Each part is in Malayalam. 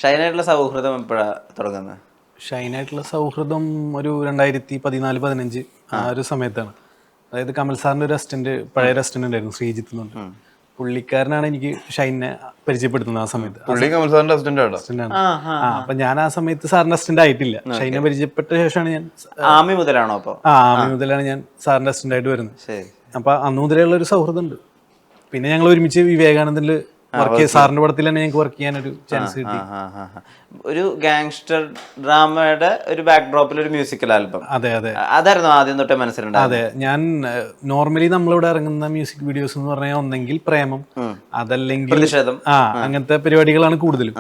ഷൈനായിട്ടുള്ള സൗഹൃദം എപ്പോഴാണ് തുടങ്ങുന്നത്? ഷൈനായിട്ടുള്ള സൗഹൃദം ഒരു 2014-15 ആ ഒരു സമയത്താണ്. അതായത് കമൽ സാറിൻ്റെ ഒരു അസിസ്റ്റന്റ്, പഴയ അസിസ്റ്റന്റ് ഉണ്ടായിരുന്നു, ശ്രീജിത്ത് എന്ന് പറഞ്ഞു. പുള്ളിക്കാരനാണ് എനിക്ക് ഷൈനെ പരിചയപ്പെടുത്തുന്നത് ആ സമയത്ത്. കമൽ സാറിന്റെ അസിസ്റ്റന്റ് അസിസ്റ്റന്റാണ്. അപ്പൊ ഞാൻ ആ സമയത്ത് സാറിന്റെ അസിസ്റ്റന്റ് ആയിട്ടില്ല. ഷൈനെ പരിചയപ്പെട്ട ശേഷമാണ് ഞാൻ ആമി മുതലാണോ? അപ്പൊ ആമി മുതലാണ് ഞാൻ സാറിന്റെ അസിസ്റ്റന്റ് ആയിട്ട് വരുന്നത്. അപ്പൊ അന്ന് മുതലുള്ള ഒരു സൗഹൃദം ഉണ്ട്. പിന്നെ ഞങ്ങൾ ഒരുമിച്ച് വിവേകാനന്ദനിൽ വർക്ക് ചെയ്ത് സാറിന്റെ പടത്തിൽ തന്നെ ഞങ്ങൾക്ക് വർക്ക് ചെയ്യാൻ ഒരു ചാൻസ് കിട്ടി. ഒരു ഗാങ്സ്റ്റർ ഡ്രാമയുടെ ഒരു ബാക്ക് ഡ്രോപ്പിൽ ഒരു മ്യൂസിക്കൽ ആൽബം. അതെ അതെ, അതായിരുന്നു ആദ്യം തൊട്ടേ മനസ്സിലുണ്ട്. അതെ, ഞാൻ നോർമലി നമ്മളിവിടെ ഇറങ്ങുന്ന മ്യൂസിക് വീഡിയോസ് എന്ന് പറഞ്ഞാൽ ഒന്നെങ്കിൽ പ്രേമം, അതല്ലെങ്കിൽ അങ്ങനത്തെ പരിപാടികളാണ് കൂടുതലും.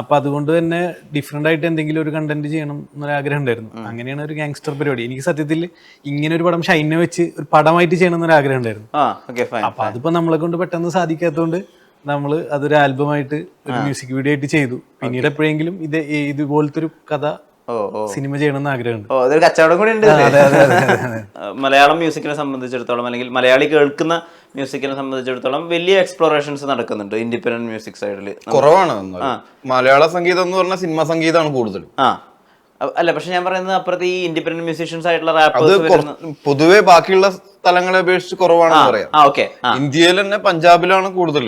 അപ്പൊ അതുകൊണ്ട് തന്നെ ഡിഫറെന്റ് ആയിട്ട് എന്തെങ്കിലും ഒരു കണ്ടന്റ് ചെയ്യണം എന്നൊരു ആഗ്രഹം ഉണ്ടായിരുന്നു. അങ്ങനെയാണ് ഒരു ഗാങ്സ്റ്റർ പരിപാടി. എനിക്ക് സത്യത്തിൽ ഇങ്ങനെ ഒരു പടം ഷൈനെ വെച്ച് ഒരു പടമായിട്ട് ചെയ്യണം എന്നൊരു ആഗ്രഹം ഉണ്ടായിരുന്നു. അപ്പൊ അതിപ്പോ നമ്മളെ കൊണ്ട് പെട്ടെന്ന് സാധിക്കാത്തതുകൊണ്ട് നമ്മൾ അതൊരു ആൽബമായിട്ട് ഒരു മ്യൂസിക് വീഡിയോ ആയിട്ട് ചെയ്തു. പിന്നീട് എപ്പോഴെങ്കിലും ഇതുപോലത്തെ ഒരു കഥ സിനിമ ചെയ്യണമെന്ന് ആഗ്രഹമുണ്ട്. അതൊരു കച്ചവടം കൂടി ഉണ്ട്. മലയാളം മ്യൂസിക്കിനെ സംബന്ധിച്ചിടത്തോളം, അല്ലെങ്കിൽ മലയാളി കേൾക്കുന്ന മ്യൂസിക്കിനെ സംബന്ധിച്ചിടത്തോളം വലിയ എക്സ്പ്ലോറേഷൻസ് നടക്കുന്നുണ്ട് ഇൻഡിപെൻഡന്റ് മ്യൂസിക് സൈഡിൽ. കുറവാണ് മലയാള സംഗീതം എന്ന് പറഞ്ഞാൽ സിനിമ സംഗീതമാണ് കൂടുതലും. അല്ല, പക്ഷെ ഞാൻ പറയുന്നത് അപ്പുറത്ത് ഈ ഇൻഡിപെൻഡന്റ് മ്യൂസിഷ്യൻസ് ആയിട്ടുള്ള റാപ്പേഴ്സ് പൊതുവെ ബാക്കിയുള്ള സ്ഥലങ്ങളെ അപേക്ഷിച്ച് കുറവാണെന്ന് പറയാം. ഇന്ത്യയിൽ തന്നെ പഞ്ചാബിലാണ് കൂടുതൽ.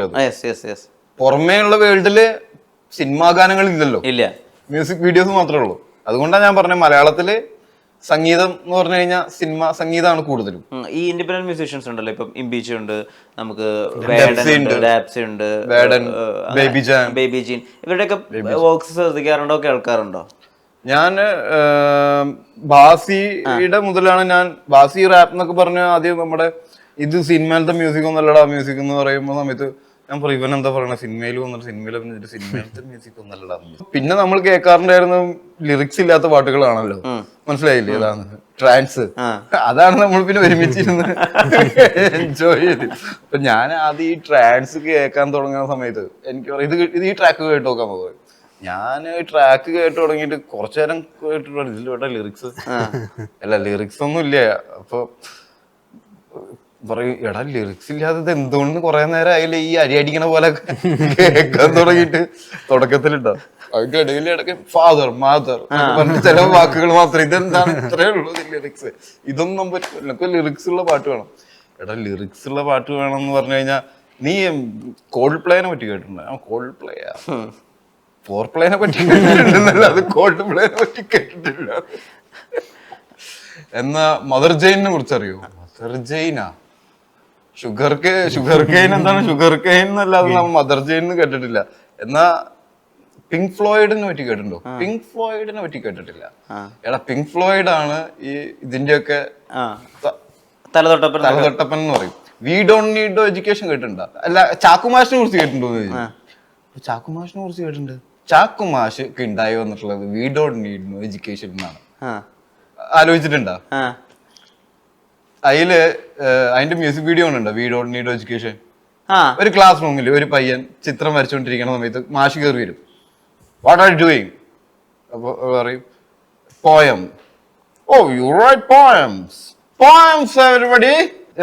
പുറമേ ഉള്ള വേൾഡില് സിനിമാ ഗാനങ്ങൾ ഇല്ലല്ലോ, ഇല്ല, മ്യൂസിക് വീഡിയോസ് മാത്രമേ ഉള്ളൂ. അതുകൊണ്ടാണ് ഞാൻ പറഞ്ഞത് മലയാളത്തില് സംഗീതം എന്ന് പറഞ്ഞു കഴിഞ്ഞാൽ സിനിമ സംഗീതമാണ് കൂടുതലും. ഈ ഇൻഡിപെൻഡന്റ് മ്യൂസിഷ്യൻസ് ഉണ്ടല്ലോ, ഇപ്പം ഇംബീച്ച് ഉണ്ട്, നമുക്ക് ബേബി ജീൻ, ഇവരുടെയൊക്കെ വർക്ക്സ് ശ്രദ്ധിക്കാറുണ്ടോ, കേൾക്കാറുണ്ടോ? ഞാൻ ബാസിയുടെ മുതലാണ് ഞാൻ ബാസി റാപ്പ് എന്നൊക്കെ പറഞ്ഞ ആദ്യം നമ്മുടെ ഇത് സിനിമയിലത്തെ മ്യൂസിക് ഒന്നല്ലടാ മ്യൂസിക് എന്ന് പറയുമ്പോൾ സമയത്ത് ഞാൻ പറയും ഇവൻ എന്താ പറയണ, സിനിമയിൽ വന്നിട്ട് സിനിമയിലത്തെ മ്യൂസിക് ഒന്നല്ലടാ. പിന്നെ നമ്മൾ കേൾക്കാറുണ്ടായിരുന്നു ലിറിക്സ് ഇല്ലാത്ത പാട്ടുകളാണല്ലോ, മനസ്സിലായില്ലേ? അതാണ് ട്രാൻസ്. അതാണ് നമ്മൾ പിന്നെ ഒരുമിച്ചിരുന്ന് എൻജോയ് ചെയ്ത്. അപ്പൊ ഞാൻ ആദ്യം ഈ ട്രാൻസ് കേൾക്കാൻ തുടങ്ങുന്ന സമയത്ത് എനിക്ക് പറയും ഇത് ഈ ട്രാക്ക് കേട്ട് നോക്കാൻ പോകും. ഞാൻ ട്രാക്ക് കേട്ട് തുടങ്ങിയിട്ട് കുറച്ചു നേരം കേട്ടിട്ടുണ്ട്, ഇതിലൂടെ ലിറിക്സ് അല്ല, ലിറിക്സ് ഒന്നും ഇല്ല. അപ്പൊ പറയും എടാ ലിറിക്സ് ഇല്ലാത്തത് എന്തുകൊണ്ട് കുറെ നേരം അതിൽ ഈ അരി അടിക്കണ പോലെ കേൾക്കാൻ തുടങ്ങിയിട്ട് തുടക്കത്തിലുണ്ടോ. അതിന്റെ ഇടയിൽ ഇടയ്ക്ക് ഫാദർ മാതർ പറഞ്ഞ ചില വാക്കുകൾ മാത്രം, ഇതെന്താണ് ഇത്രയേ ഉള്ളൂ ലിറിക്സ്, ഇതൊന്നും പറ്റില്ല, എനിക്ക് ലിറിക്സ് ഉള്ള പാട്ട് വേണം. എടാ ലിറിക്സ് ഉള്ള പാട്ട് വേണം എന്ന് പറഞ്ഞു കഴിഞ്ഞാൽ നീ കോൾഡ് പ്ലേനെ പറ്റി കേട്ടിട്ടുണ്ടോ? കോൾഡ് പ്ലേയാ, ഫോർ പ്ലേനെ പറ്റി കേട്ടിട്ടുണ്ടല്ലോ, അത് കോൾഡ് പ്ലേനെ പറ്റി കേട്ടിട്ടില്ല. എന്നാ മദർ ജെയിനെ കുറിച്ച് അറിയോ? മദർ ജെയിനാ ഷുഗർ കെയിൻ എന്താണ് ഷുഗർ കെയിൻ എന്നല്ലാതെ നമ്മൾ മദർ ജെയിൻ കേട്ടിട്ടില്ല. എന്നാ പിങ്ക് ഫ്ലോയിഡിനെ പറ്റി കേട്ടിട്ടുണ്ടോ? പിങ്ക് ഫ്ലോയിഡിനെ പറ്റി കേട്ടിട്ടില്ല. എടാ പിങ്ക് ഫ്ലോയിഡ് ആണ് ഈ ഇതിന്റെയൊക്കെ തലതൊട്ടപ്പൻ എന്ന് പറയും. വി ഡോണ്ട് നീഡ് എഡ്യൂക്കേഷൻ കേട്ടിട്ടുണ്ടോ? അല്ല, ചാക്കുമാഷിനെ കുറിച്ച് കേട്ടിട്ടുണ്ടോ? ചാക്കുമാഷിനെ കുറിച്ച് കേട്ടിട്ടുണ്ട്. ചാക്കുമാഷ് ഉണ്ടായി വന്നിട്ടുള്ളത് we don't need no education എന്നാണ്. ആലോചിച്ചിട്ടുണ്ടോ? അതിന്റെ മ്യൂസിക് വീഡിയോ ഉണ്ട്, വി ഡോണ്ട് നീഡ് എഡ്യൂക്കേഷൻ. ഒരു ക്ലാസ് റൂമിൽ ഒരു പയ്യൻ ചിത്രം വരച്ചുകൊണ്ടിരിക്കുന്ന സമയത്ത് മാഷ് കയറി വരും. What are you doing? അപ്പൊ പറയും poem. Oh you write poems everybody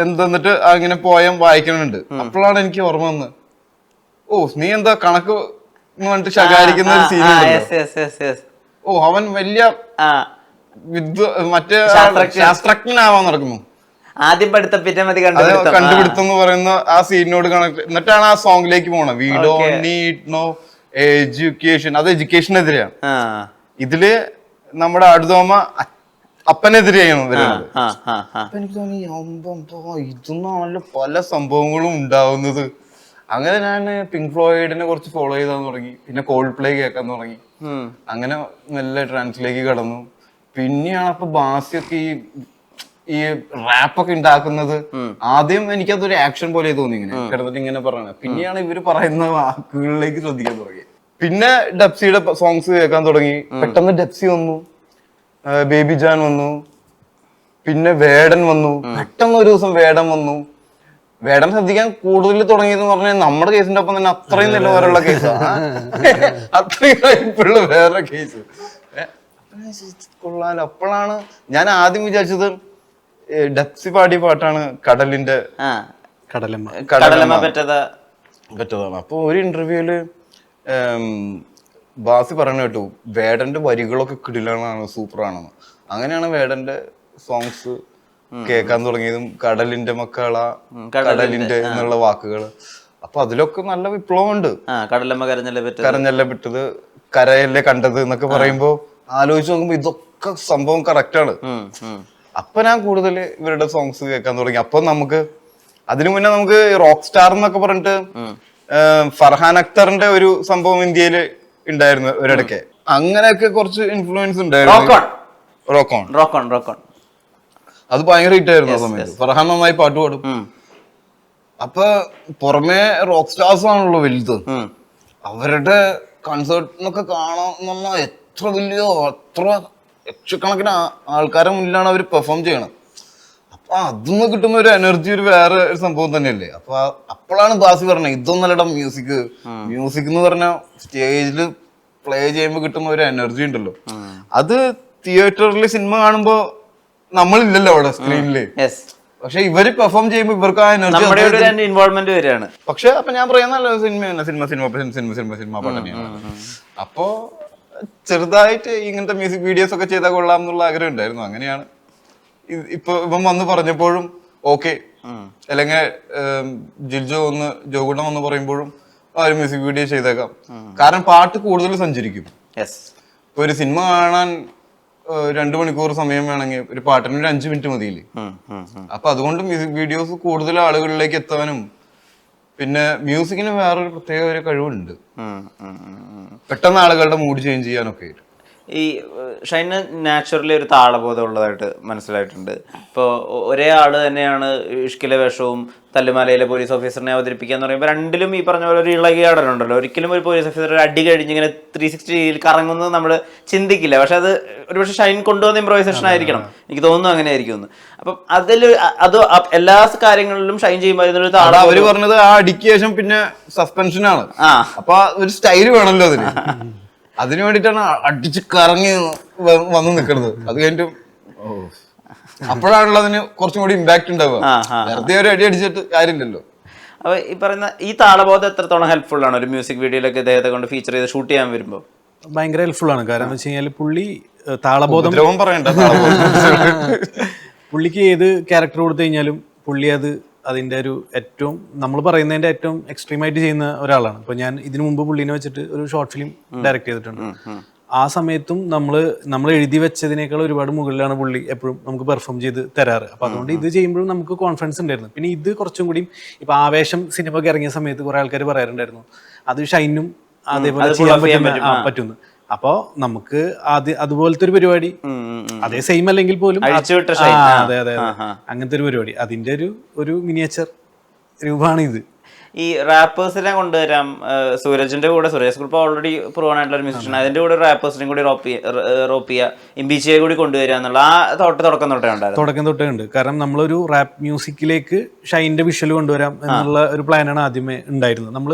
എന്തെന്നിട്ട് അങ്ങനെ പോയം വായിക്കണുണ്ട്. അപ്പോഴാണ് എനിക്ക് ഓർമ്മ വന്നത്, ഓ നീ എന്താ കണക്ക് പറഞ്ഞിട്ട് ശകാരിക്കുന്ന ഒരു സീനുണ്ടല്ലോ. ഓ അവൻ വലിയ മറ്റേ ശാസ്ത്രജ്ഞനാവാൻ നടക്കുന്നു. ആദ്യം കണ്ടുപിടുത്തം എന്ന് പറയുന്ന ആ സീനിനോട് കണക്ട്, എന്നിട്ടാണ് ആ സോങ്ങിലേക്ക് പോണത്. We don't need no education. അത് എഡ്യൂക്കേഷനെതിരെയാണ്. ഇതില് നമ്മുടെ അടുത്തോമ അപ്പനെതിരെയാണ് വരുന്നത്. അപ്പൊ എനിക്ക് തോന്നി ഇതൊന്നാണല്ലോ പല സംഭവങ്ങളും ഉണ്ടാവുന്നത്. അങ്ങനെ ഞാൻ പിങ്ക് ഫ്ലോയിഡിനെ കുറച്ച് ഫോളോ ചെയ്താൻ തുടങ്ങി. പിന്നെ കോൾഡ് പ്ലേ കേൾക്കാൻ തുടങ്ങി. അങ്ങനെ നല്ല ട്രാൻസിലേക്ക് കടന്നു. പിന്നെയാണ് അപ്പൊ ബാസിയൊക്കെ ഈ റാപ്പൊക്കെ ഉണ്ടാക്കുന്നത്. ആദ്യം എനിക്കതൊരു ആക്ഷൻ പോലെ തോന്നി, ഇങ്ങനെ കിടന്നിട്ട് ഇങ്ങനെ പറയണ. പിന്നെയാണ് ഇവര് പറയുന്ന വാക്കുകളിലേക്ക് ശ്രദ്ധിക്കാൻ തുടങ്ങി. പിന്നെ ഡെപ്സിയുടെ സോങ്സ് കേൾക്കാൻ തുടങ്ങി. പെട്ടെന്ന് ഡെപ്സി വന്നു, ബേബി ജാൻ വന്നു, പിന്നെ വേടൻ വന്നു. പെട്ടെന്ന് ഒരു ദിവസം വേടൻ വന്നു. വേടൻ ശ്രദ്ധിക്കാൻ കൂടുതൽ തുടങ്ങിയെന്ന് പറഞ്ഞാൽ നമ്മുടെ കേസിന്റെ ഒപ്പം തന്നെ അത്രയും നിലവാരമുള്ള കേസാണ്, അത്രയും കഴിപ്പുള്ള വേറെ കേസ്. കൊള്ളാലോ. അപ്പോഴാണ് ഞാൻ ആദ്യം വിചാരിച്ചത് ഡെപ്സി പാടിയ പാട്ടാണ് കടലിന്റെ പറ്റതാണ്. അപ്പൊ ഒരു ഇന്റർവ്യൂല് ബാസി പറഞ്ഞു കേട്ടു വേടന്റെ വരികളൊക്കെ കിടിലാണ്, സൂപ്പറാണെന്ന്. അങ്ങനെയാണ് വേടന്റെ സോങ്സ് കേൾക്കാൻ തുടങ്ങിയതും കടലിന്റെ മക്കള, കടലിന്റെ എന്നുള്ള വാക്കുകൾ. അപ്പൊ അതിലൊക്കെ നല്ല വിപ്ലവം ഉണ്ട്. കടലമ്മ കരഞ്ഞല്ലേ വിട്ടത്, കരയല്ലേ കണ്ടത് എന്നൊക്കെ പറയുമ്പോ ആലോചിച്ച് നോക്കുമ്പോ ഇതൊക്കെ സംഭവം കറക്റ്റ് ആണ്. അപ്പൊ ഞാൻ കൂടുതൽ ഇവരുടെ സോങ്സ് കേൾക്കാൻ തുടങ്ങി. അപ്പൊ നമുക്ക് അതിനു മുന്നേ നമുക്ക് റോക്ക് സ്റ്റാർ എന്നൊക്കെ പറഞ്ഞിട്ട് ഫർഹാൻ അക്തറിന്റെ ഒരു സംഭവം ഇന്ത്യയില് ഉണ്ടായിരുന്നു ഒരിടയ്ക്ക്. അങ്ങനെയൊക്കെ കുറച്ച് ഇൻഫ്ലുവൻസ് ഉണ്ടായിരുന്നു. റോക്ക് ഓൺ അത് ഭയങ്കര ഹിറ്റ് ആയിരുന്നു ആ സമയത്ത്. ഫർഹാൻ നന്നായി പാട്ട് പാടും. അപ്പൊ പുറമെ റോക്ക് സ്റ്റാർസ് ആണല്ലോ വലുത്. അവരുടെ കൺസേർട്ടിനൊക്കെ കാണാൻ എത്ര ലക്ഷക്കണക്കിന് ആൾക്കാരെ മുന്നിലാണ് അവർ പെർഫോം ചെയ്യണം. അപ്പൊ അതിന്ന് കിട്ടുന്ന ഒരു എനർജി ഒരു വേറെ ഒരു സംഭവം തന്നെയല്ലേ. അപ്പൊ അപ്പോഴാണ് ബാസി പറഞ്ഞത് ഇതൊന്നല്ലടാ മ്യൂസിക് എന്ന് പറഞ്ഞാൽ സ്റ്റേജിൽ പ്ലേ ചെയ്യുമ്പോൾ കിട്ടുന്ന ഒരു എനർജി ഉണ്ടല്ലോ, അത് തിയേറ്ററിൽ സിനിമ കാണുമ്പോ നമ്മളില്ലല്ലോ അവിടെ സ്ക്രീനില്. പക്ഷെ ഇവര് പെർഫോം ചെയ്യുമ്പോ ഇവർക്ക് ആ എനർജി ഇൻവോൾവ്മെന്റ് വരികയാണ്. പക്ഷെ അപ്പൊ ഞാൻ പറയുന്നല്ലോ സിനിമ പാട്ട് തന്നെയാണ്. അപ്പോ ചെറുതായിട്ട് ഇങ്ങനത്തെ മ്യൂസിക് വീഡിയോസ് ഒക്കെ ചെയ്താൽ കൊള്ളാം എന്നുള്ള ആഗ്രഹം ഉണ്ടായിരുന്നു. അങ്ങനെയാണ് ഇപ്പൊ ഇവൻ വന്ന് പറഞ്ഞപ്പോഴും ഓക്കെ, അല്ലെങ്കിൽ ജിൽജോ ജോഗുണം വന്ന് പറയുമ്പോഴും ആ ഒരു മ്യൂസിക് വീഡിയോ ചെയ്തേക്കാം. കാരണം പാട്ട് കൂടുതൽ സഞ്ചരിക്കും. ഇപ്പൊ ഒരു സിനിമ കാണാൻ 2 മണിക്കൂർ സമയം വേണമെങ്കിൽ ഒരു പാട്ടിന് ഒരു 5 മിനിറ്റ് മതിയില്ലേ. അപ്പൊ അതുകൊണ്ട് മ്യൂസിക് വീഡിയോസ് കൂടുതൽ ആളുകളിലേക്ക് എത്താനും പിന്നെ മ്യൂസിക്കിന് വേറൊരു പ്രത്യേക ഒരു കഴിവുണ്ട്, പെട്ടെന്ന് ആളുകളുടെ മൂഡ് ചേഞ്ച് ചെയ്യാനൊക്കെ. ഈ ഷൈന് നാച്ചുറലി ഒരു താളബോധം ഉള്ളതായിട്ട് മനസ്സിലായിട്ടുണ്ട്. ഇപ്പോൾ ഒരേ ആള് തന്നെയാണ് ഇഷ്കിലെ വേഷവും തല്ലുമാലയിലെ പോലീസ് ഓഫീസറിനെ അവതരിപ്പിക്കുക എന്ന് പറയുമ്പോൾ രണ്ടിലും ഈ പറഞ്ഞ പോലെ ഒരു ഇളകിയാടനുണ്ടല്ലോ. ഒരിക്കലും ഒരു പോലീസ് ഓഫീസർ ഒരു അടി കഴിഞ്ഞ് ഇങ്ങനെ 360 കറങ്ങുന്നത് നമ്മൾ ചിന്തിക്കില്ല. പക്ഷെ അത് ഒരുപക്ഷെ ഷൈൻ കൊണ്ടുവന്ന ഇംപ്രൈസേഷൻ ആയിരിക്കണം, എനിക്ക് തോന്നുന്നു അങ്ങനെ ആയിരിക്കും. അപ്പം അതിൽ അത് എല്ലാ കാര്യങ്ങളിലും ഷൈൻ ചെയ്യുമ്പോൾ അതിനൊരു താളം. അവര് പറഞ്ഞത് ആ അടിക്ക് ശേഷം പിന്നെ സസ്പെൻഷനാണ്. അപ്പൊ ഒരു സ്റ്റൈല് വേണമല്ലോ അതിന്. അതിനു വേണ്ടിട്ടാണ് അടിച്ച് കറങ്ങി വന്ന് നിൽക്കുന്നത്. അത് കഴിഞ്ഞിട്ട് അപ്പോഴാണല്ലോ അതിന് കുറച്ചും കൂടി ഇമ്പാക്ട് ഉണ്ടാവുക. വെറുതെ ഒരു അടി അടിച്ചിട്ട് കാര്യമില്ലല്ലോ. അപ്പൊ ഈ പറയുന്ന ഈ താളബോധം എത്രത്തോളം ഹെൽപ്ഫുൾ ആണ് ഒരു മ്യൂസിക് വീഡിയോയിലൊക്കെ ഇദ്ദേഹത്തെ കൊണ്ട് ഫീച്ചർ ചെയ്ത് ഷൂട്ട് ചെയ്യാൻ വരുമ്പോൾ? ഭയങ്കര ഹെൽപ്ഫുൾ ആണ്. കാരണം എന്ന് വെച്ച് കഴിഞ്ഞാൽ പുള്ളി താളബോധം പുള്ളിക്ക് ഏത് ക്യാരക്ടർ കൊടുത്തു കഴിഞ്ഞാലും പുള്ളി അതിൻ്റെ ഒരു ഏറ്റവും നമ്മൾ പറയുന്നതിൻ്റെ ഏറ്റവും എക്സ്ട്രീമായിട്ട് ചെയ്യുന്ന ഒരാളാണ്. ഇപ്പോൾ ഞാൻ ഇതിനു മുമ്പ് പുള്ളീനെ വെച്ചിട്ട് ഒരു ഷോർട്ട് ഫിലിം ഡയറക്റ്റ് ചെയ്തിട്ടുണ്ട്. ആ സമയത്തും നമ്മൾ എഴുതി വെച്ചതിനേക്കാൾ ഒരുപാട് മുകളിലാണ് പുള്ളി എപ്പോഴും നമുക്ക് പെർഫോം ചെയ്ത് തരാറ്. അപ്പം അതുകൊണ്ട് ഇത് ചെയ്യുമ്പോഴും നമുക്ക് കോൺഫിഡൻസ് ഉണ്ടായിരുന്നു. പിന്നെ ഇത് കുറച്ചും കൂടി ഇപ്പം ആവേശം സിനിമയ്ക്ക് ഇറങ്ങിയ സമയത്ത് കുറേ ആൾക്കാർ പറയാറുണ്ടായിരുന്നു അത് ഷൈനും അതേപോലെ ചെയ്യാൻ പറ്റുന്നു. അപ്പോ നമുക്ക് അതുപോലത്തെ ഒരു പരിപാടി, അതേ സെയിം അല്ലെങ്കിൽ പോലും അതെ അതെ അങ്ങനത്തെ ഒരു പരിപാടി, അതിന്റെ ഒരു മിനിയേച്ചർ രൂപമാണ് ഇത്. ഈ റാപ്പേഴ്സിനെ കൊണ്ടുവരാം. സൂരജിന്റെ കൂടെ സുരേഷ് ഗ്രൂപ്പ് ഓൾറെഡി പ്രൂവൺ ആയിട്ടുള്ള ഒരു മ്യൂസിഷ്യൻ, അതിന്റെ കൂടെ റാപ്പേഴ്സിനെയും കൂടി റോപ്പിയ ഇംബിച്ചിയെ കൂടി കൊണ്ടുവരിക എന്നുള്ള ആ തുടക്കം തൊട്ടേ ഉണ്ട്. കാരണം നമ്മളൊരു റാപ്പ് മ്യൂസിക്കിലേക്ക് ഷൈൻ്റെ വിഷ്വൽ കൊണ്ടുവരാം എന്നുള്ള ഒരു പ്ലാനാണ് ആദ്യമേ ഉണ്ടായിരുന്നത്. നമ്മൾ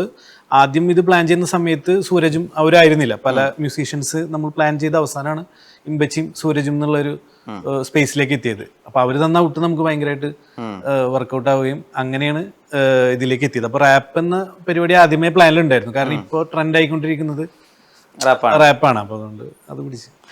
ആദ്യം ഇത് പ്ലാൻ ചെയ്യുന്ന സമയത്ത് സൂരജും അവരായിരുന്നില്ല, പല മ്യൂസീഷ്യൻസ് നമ്മൾ പ്ലാൻ ചെയ്ത അവസാനമാണ് ഇമ്പച്ചിയും സൂരജും എന്നുള്ളൊരു സ്പേസിലേക്ക് എത്തിയത്. അപ്പൊ അവർ തന്ന ഔട്ട് നമുക്ക് ഭയങ്കരമായിട്ട് വർക്കൗട്ട് ആവുകയും അങ്ങനെയാണ് ഇതിലേക്ക് എത്തിയത്. അപ്പൊ റാപ്പ് എന്ന പരിപാടി ആദ്യമേ പ്ലാനിലുണ്ടായിരുന്നു. കാരണം ഇപ്പോൾ ട്രെൻഡ് ആയിക്കൊണ്ടിരിക്കുന്നത് റാപ്പാണ്. അപ്പൊ അതുകൊണ്ട് അത് പിടിച്ചു.